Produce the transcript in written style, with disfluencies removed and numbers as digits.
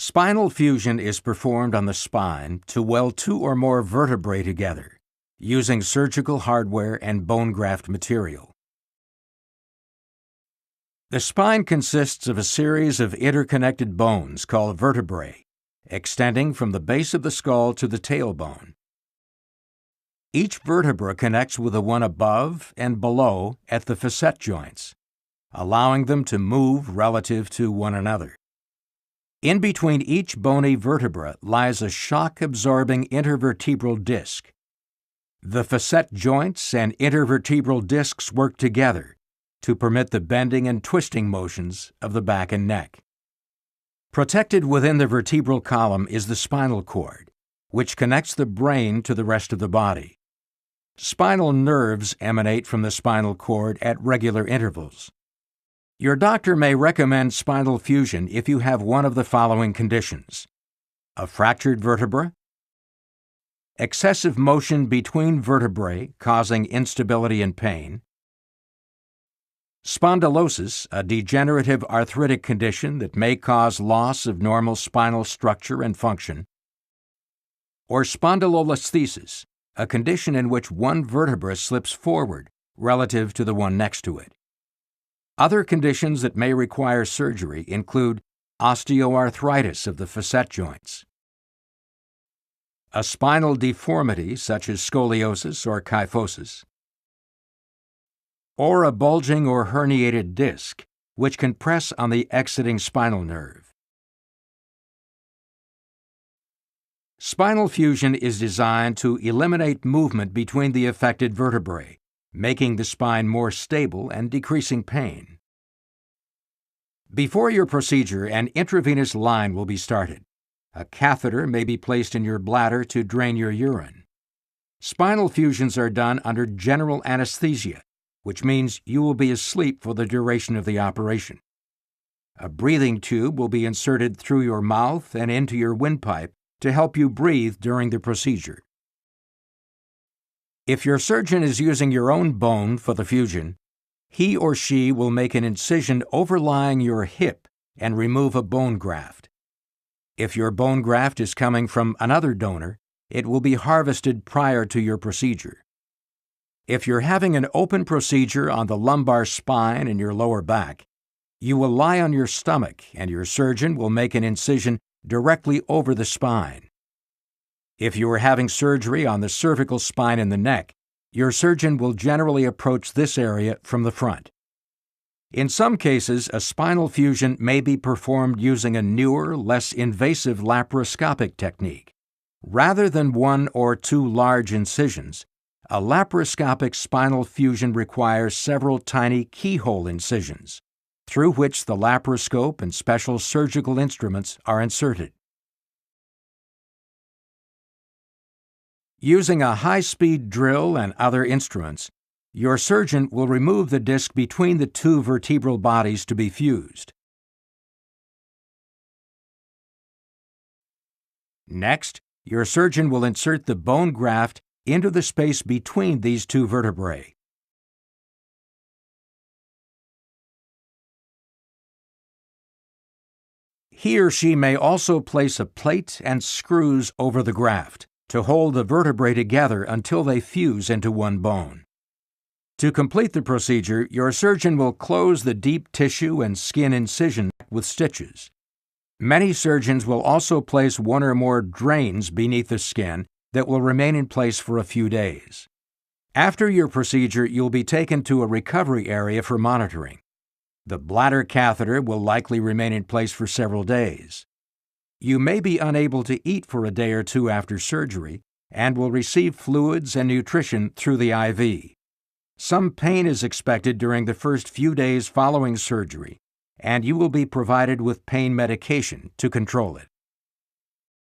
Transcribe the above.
Spinal fusion is performed on the spine to weld two or more vertebrae together, using surgical hardware and bone graft material. The spine consists of a series of interconnected bones called vertebrae, extending from the base of the skull to the tailbone. Each vertebra connects with the one above and below at the facet joints, allowing them to move relative to one another. In between each bony vertebra lies a shock-absorbing intervertebral disc. The facet joints and intervertebral discs work together to permit the bending and twisting motions of the back and neck. Protected within the vertebral column is the spinal cord, which connects the brain to the rest of the body. Spinal nerves emanate from the spinal cord at regular intervals. Your doctor may recommend spinal fusion if you have one of the following conditions: a fractured vertebra, excessive motion between vertebrae causing instability and pain, spondylosis, a degenerative arthritic condition that may cause loss of normal spinal structure and function, or spondylolisthesis, a condition in which one vertebra slips forward relative to the one next to it. Other conditions that may require surgery include osteoarthritis of the facet joints, a spinal deformity such as scoliosis or kyphosis, or a bulging or herniated disc, which can press on the exiting spinal nerve. Spinal fusion is designed to eliminate movement between the affected vertebrae, making the spine more stable and decreasing pain. Before your procedure, an intravenous line will be started. A catheter may be placed in your bladder to drain your urine. Spinal fusions are done under general anesthesia, which means you will be asleep for the duration of the operation. A breathing tube will be inserted through your mouth and into your windpipe to help you breathe during the procedure. If your surgeon is using your own bone for the fusion, he or she will make an incision overlying your hip and remove a bone graft. If your bone graft is coming from another donor, it will be harvested prior to your procedure. If you're having an open procedure on the lumbar spine and your lower back, you will lie on your stomach and your surgeon will make an incision directly over the spine. If you are having surgery on the cervical spine and the neck, your surgeon will generally approach this area from the front. In some cases, a spinal fusion may be performed using a newer, less invasive laparoscopic technique. Rather than one or two large incisions, a laparoscopic spinal fusion requires several tiny keyhole incisions, through which the laparoscope and special surgical instruments are inserted. Using a high-speed drill and other instruments, your surgeon will remove the disc between the two vertebral bodies to be fused. Next, your surgeon will insert the bone graft into the space between these two vertebrae. He or she may also place a plate and screws over the graft to hold the vertebrae together until they fuse into one bone. To complete the procedure, your surgeon will close the deep tissue and skin incision with stitches. Many surgeons will also place one or more drains beneath the skin that will remain in place for a few days. After your procedure, you'll be taken to a recovery area for monitoring. The bladder catheter will likely remain in place for several days. You may be unable to eat for a day or two after surgery and will receive fluids and nutrition through the IV. Some pain is expected during the first few days following surgery, and you will be provided with pain medication to control it.